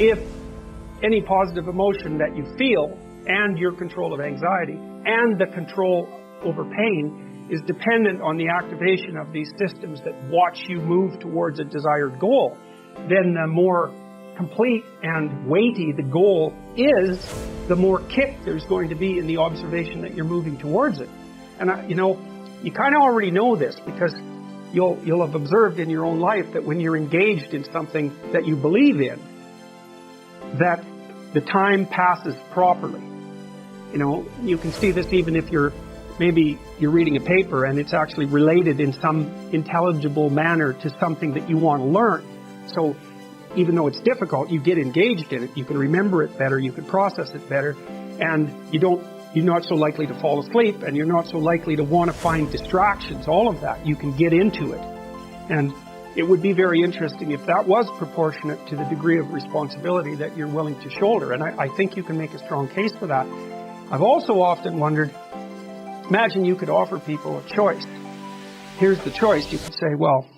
if any positive emotion that you feel and your control of anxiety and the control over pain is dependent on the activation of these systems that watch you move towards a desired goal, then the more complete and weighty the goal is, the more kick there's going to be in the observation that you're moving towards it. And you kind of already know this, because you'll have observed in your own life that when you're engaged in something that you believe in, that the time passes properly. You can see this even if maybe you're reading a paper and it's actually related in some intelligible manner to something that you want to learn. So even though it's difficult, you get engaged in it, you can remember it better, you can process it better, and you're not so likely to fall asleep, and you're not so likely to want to find distractions, all of that. You can get into it. And it would be very interesting if that was proportionate to the degree of responsibility that you're willing to shoulder. And I think you can make a strong case for that. I've also often wondered, imagine you could offer people a choice. Here's the choice. You could say, well,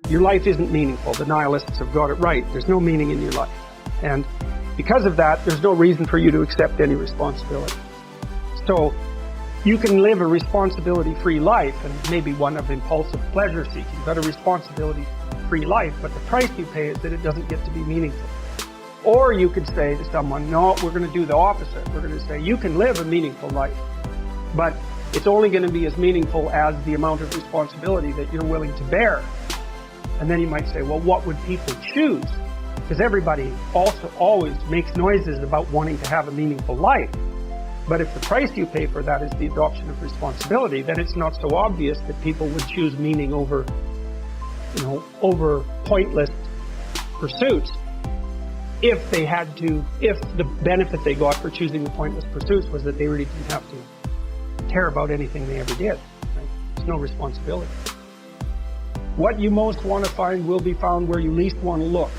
your life isn't meaningful. The nihilists have got it right. There's no meaning in your life. And because of that, there's no reason for you to accept any responsibility. So you can live a responsibility-free life, and maybe one of impulsive pleasure-seeking, but a responsibility-free life, but the price you pay is that it doesn't get to be meaningful. Or you could say to someone, no, we're going to do the opposite. We're going to say, you can live a meaningful life, but it's only going to be as meaningful as the amount of responsibility that you're willing to bear. And then you might say, well, what would people choose? Because everybody also always makes noises about wanting to have a meaningful life. But if the price you pay for that is the adoption of responsibility, then it's not so obvious that people would choose meaning over pointless pursuits. If the benefit they got for choosing the pointless pursuits was that they really didn't have to care about anything they ever did. Right? There's no responsibility. What you most want to find will be found where you least want to look.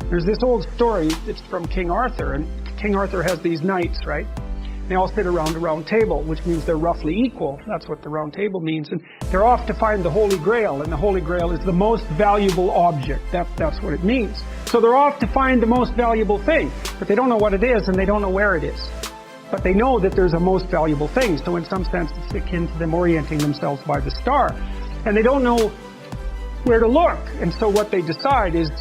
There's this old story, it's from King Arthur, and King Arthur has these knights, right? They all sit around a round table, which means they're roughly equal. That's what the round table means. And they're off to find the Holy Grail, and the Holy Grail is the most valuable object. That's what it means. So they're off to find the most valuable thing, but they don't know what it is, and they don't know where it is. But they know that there's a most valuable thing, so in some sense it's akin to them orienting themselves by the star. And they don't know where to look, and so what they decide is,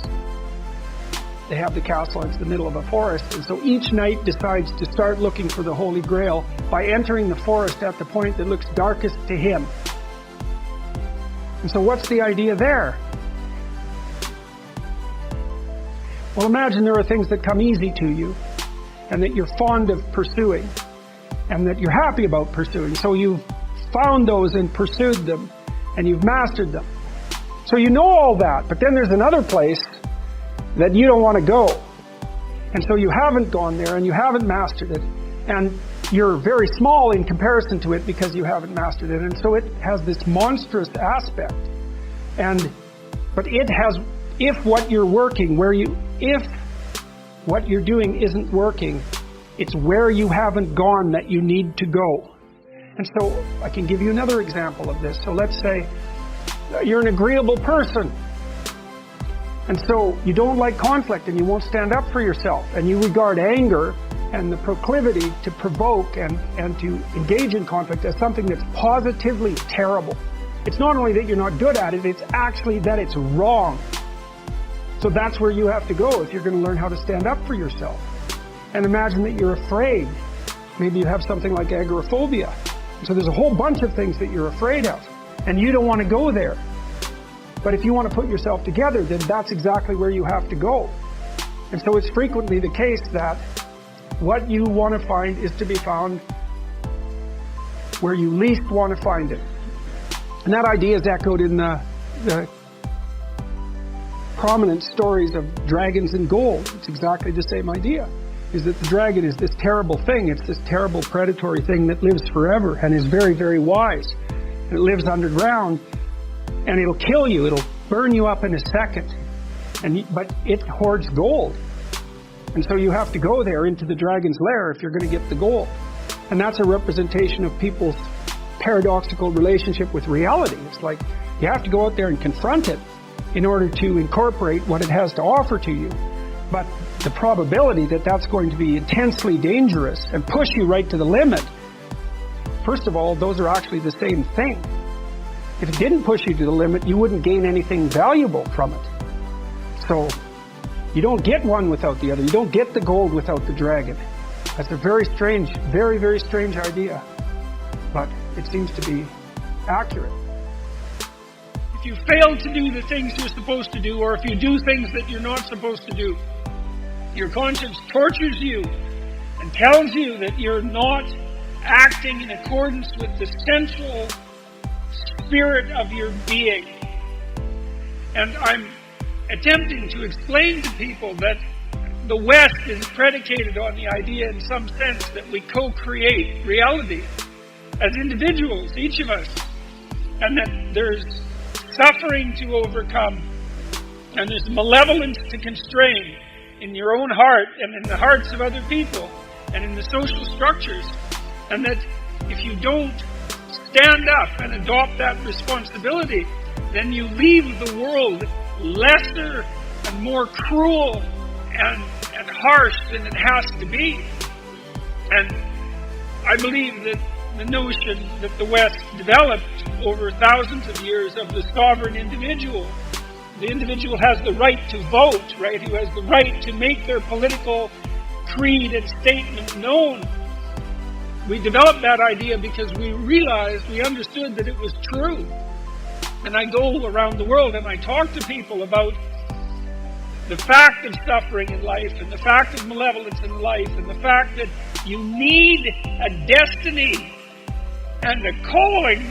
they have the castle into the middle of a forest, and so each knight decides to start looking for the Holy Grail by entering the forest at the point that looks darkest to him. And so what's the idea there? Well, imagine there are things that come easy to you, and that you're fond of pursuing, and that you're happy about pursuing. So you've found those and pursued them, and you've mastered them. So you know all that, but then there's another place that you don't want to go. And so you haven't gone there, and you haven't mastered it, and you're very small in comparison to it because you haven't mastered it. And so it has this monstrous aspect. But it has, if what you're doing isn't working, it's where you haven't gone that you need to go. And so I can give you another example of this. So let's say you're an agreeable person, and so you don't like conflict, and you won't stand up for yourself, and you regard anger and the proclivity to provoke and to engage in conflict as something that's positively terrible. It's not only that you're not good at it, it's actually that it's wrong. So that's where you have to go if you're going to learn how to stand up for yourself. And imagine that you're afraid. Maybe you have something like agoraphobia. So there's a whole bunch of things that you're afraid of, and you don't want to go there. But if you want to put yourself together, then that's exactly where you have to go. And so it's frequently the case that what you want to find is to be found where you least want to find it. And that idea is echoed in the prominent stories of dragons and gold. It's exactly the same idea, is that the dragon is this terrible thing. It's this terrible predatory thing that lives forever and is very, very wise. And it lives underground, and it'll kill you. It'll burn you up in a second. But it hoards gold. And so you have to go there into the dragon's lair if you're going to get the gold. And that's a representation of people's paradoxical relationship with reality. It's like you have to go out there and confront it in order to incorporate what it has to offer to you. But the probability that that's going to be intensely dangerous and push you right to the limit, first of all, those are actually the same thing. If it didn't push you to the limit, you wouldn't gain anything valuable from it. So you don't get one without the other. You don't get the gold without the dragon. That's a very strange, very, very strange idea. But it seems to be accurate. If you fail to do the things you're supposed to do, or if you do things that you're not supposed to do, your conscience tortures you and tells you that you're not acting in accordance with the central spirit of your being. And I'm attempting to explain to people that the West is predicated on the idea in some sense that we co-create reality as individuals, each of us, and that there's suffering to overcome and there's malevolence to constrain in your own heart and in the hearts of other people and in the social structures, and that if you don't stand up and adopt that responsibility, then you leave the world lesser and more cruel and harsh than it has to be. And I believe that the notion that the West developed over thousands of years of the sovereign individual, the individual has the right to vote, right? Who has the right to make their political creed and statement known. We developed that idea because we realized, we understood that it was true. And I go around the world and I talk to people about the fact of suffering in life and the fact of malevolence in life and the fact that you need a destiny and a calling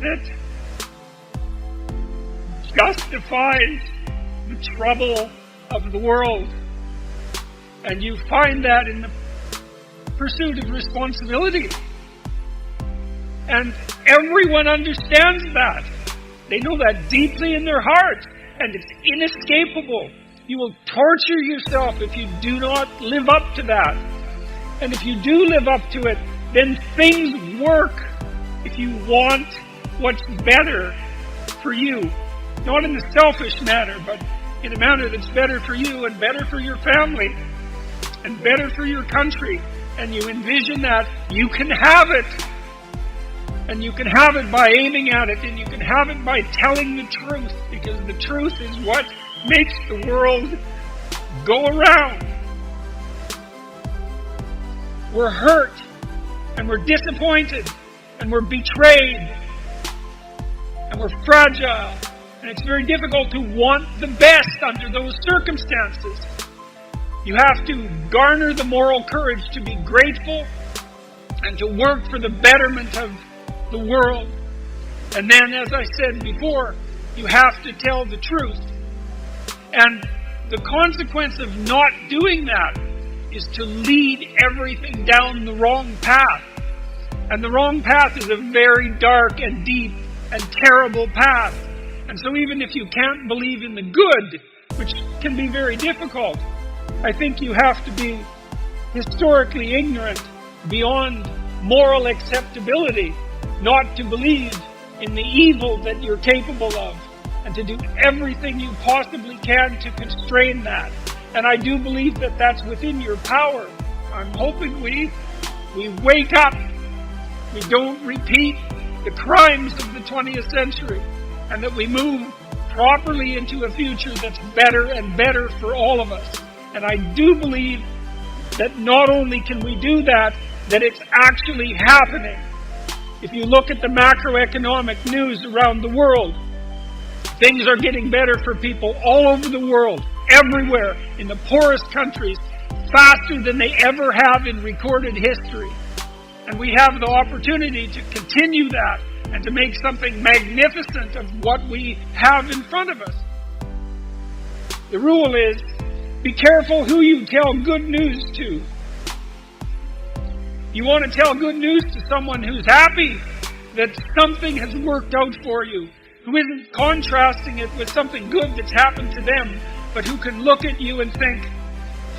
that justifies the trouble of the world. And you find that in the pursuit of responsibility. And everyone understands that. They know that deeply in their heart. And it's inescapable. You will torture yourself if you do not live up to that. And if you do live up to it, then things work if you want what's better for you. Not in a selfish manner, but in a manner that's better for you and better for your family and better for your country. And you envision that you can have it. And you can have it by aiming at it, and you can have it by telling the truth, because the truth is what makes the world go around. We're hurt, and we're disappointed, and we're betrayed, and we're fragile, and it's very difficult to want the best under those circumstances. You have to garner the moral courage to be grateful and to work for the betterment of the world. And then, as I said before, you have to tell the truth. And the consequence of not doing that is to lead everything down the wrong path. And the wrong path is a very dark and deep and terrible path. And so even if you can't believe in the good, which can be very difficult, I think you have to be historically ignorant beyond moral acceptability not to believe in the evil that you're capable of, and to do everything you possibly can to constrain that. And I do believe that that's within your power. I'm hoping we wake up. We don't repeat the crimes of the 20th century, and that we move properly into a future that's better and better for all of us. And I do believe that not only can we do that, that it's actually happening. If you look at the macroeconomic news around the world, things are getting better for people all over the world, everywhere, in the poorest countries, faster than they ever have in recorded history. And we have the opportunity to continue that and to make something magnificent of what we have in front of us. The rule is, be careful who you tell good news to. You want to tell good news to someone who's happy that something has worked out for you, who isn't contrasting it with something good that's happened to them, but who can look at you and think,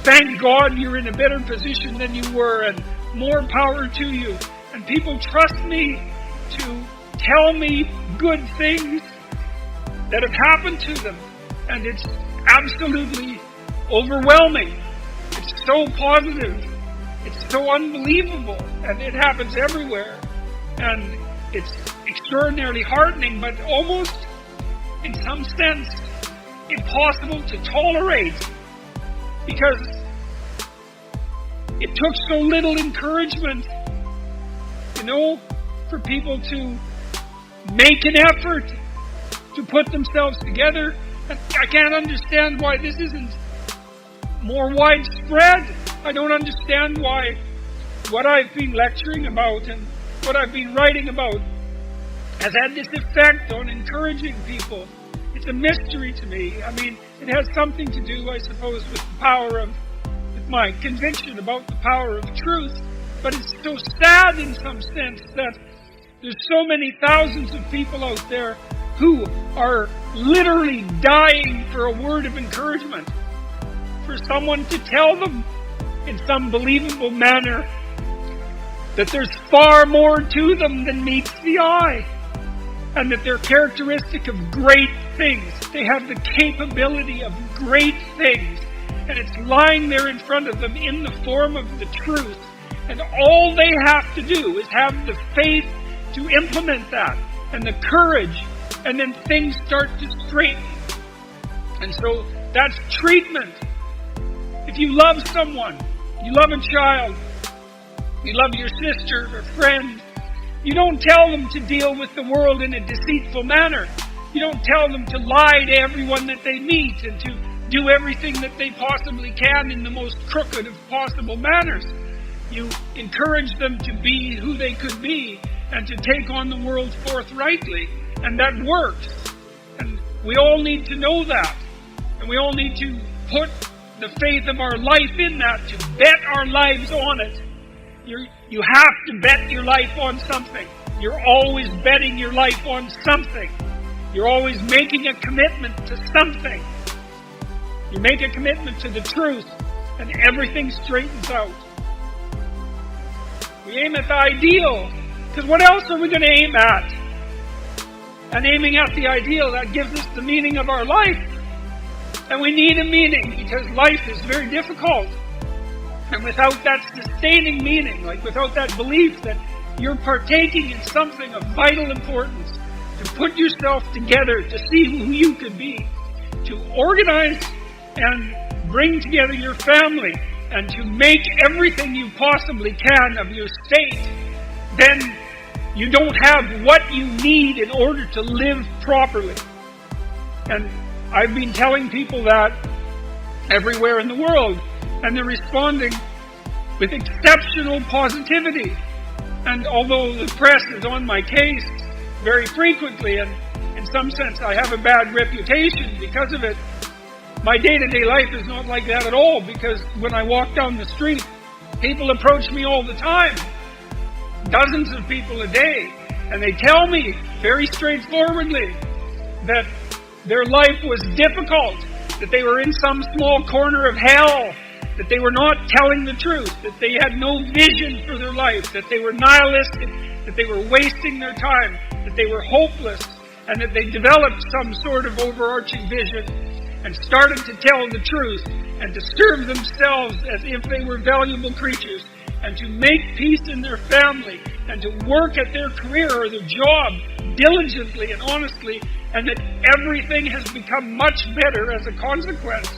thank God you're in a better position than you were, and more power to you. And people trust me to tell me good things that have happened to them. And it's absolutely overwhelming. It's so positive. It's so unbelievable. And it happens everywhere. And it's extraordinarily heartening, but almost, in some sense, impossible to tolerate. Because it took so little encouragement, for people to make an effort to put themselves together. And I can't understand why this isn't more widespread. I don't understand why what I've been lecturing about and what I've been writing about has had this effect on encouraging people. It's a mystery to me. I mean, it has something to do, I suppose, with the power of my conviction about the power of truth. But it's so sad in some sense that there's so many thousands of people out there who are literally dying for a word of encouragement, for someone to tell them in some believable manner that there's far more to them than meets the eye, and that they're characteristic of great things. They have the capability of great things, and it's lying there in front of them in the form of the truth. And all they have to do is have the faith to implement that, and the courage, and then things start to straighten. And so that's treatment. If you love someone, you love a child, you love your sister or friend, you don't tell them to deal with the world in a deceitful manner. You don't tell them to lie to everyone that they meet and to do everything that they possibly can in the most crooked of possible manners. You encourage them to be who they could be and to take on the world forthrightly. And that works. And we all need to know that. And we all need to put the faith of our life in that, to bet our lives on it. You have to bet your life on something. You're always betting your life on something. You're always making a commitment to something. You make a commitment to the truth, and everything straightens out. We aim at the ideal, because what else are we going to aim at? And aiming at the ideal, that gives us the meaning of our life. And we need a meaning, because life is very difficult. And without that sustaining meaning, like without that belief that you're partaking in something of vital importance, to put yourself together, to see who you could be, to organize and bring together your family, and to make everything you possibly can of your state, then you don't have what you need in order to live properly. And I've been telling people that everywhere in the world, and they're responding with exceptional positivity. And although the press is on my case very frequently, and in some sense I have a bad reputation because of it, my day-to-day life is not like that at all, because when I walk down the street, people approach me all the time, dozens of people a day, and they tell me very straightforwardly that their life was difficult, that they were in some small corner of hell, that they were not telling the truth, that they had no vision for their life, that they were nihilistic, that they were wasting their time, that they were hopeless, and that they developed some sort of overarching vision and started to tell the truth and to serve themselves as if they were valuable creatures, and to make peace in their family, and to work at their career or their job diligently and honestly, and that everything has become much better as a consequence.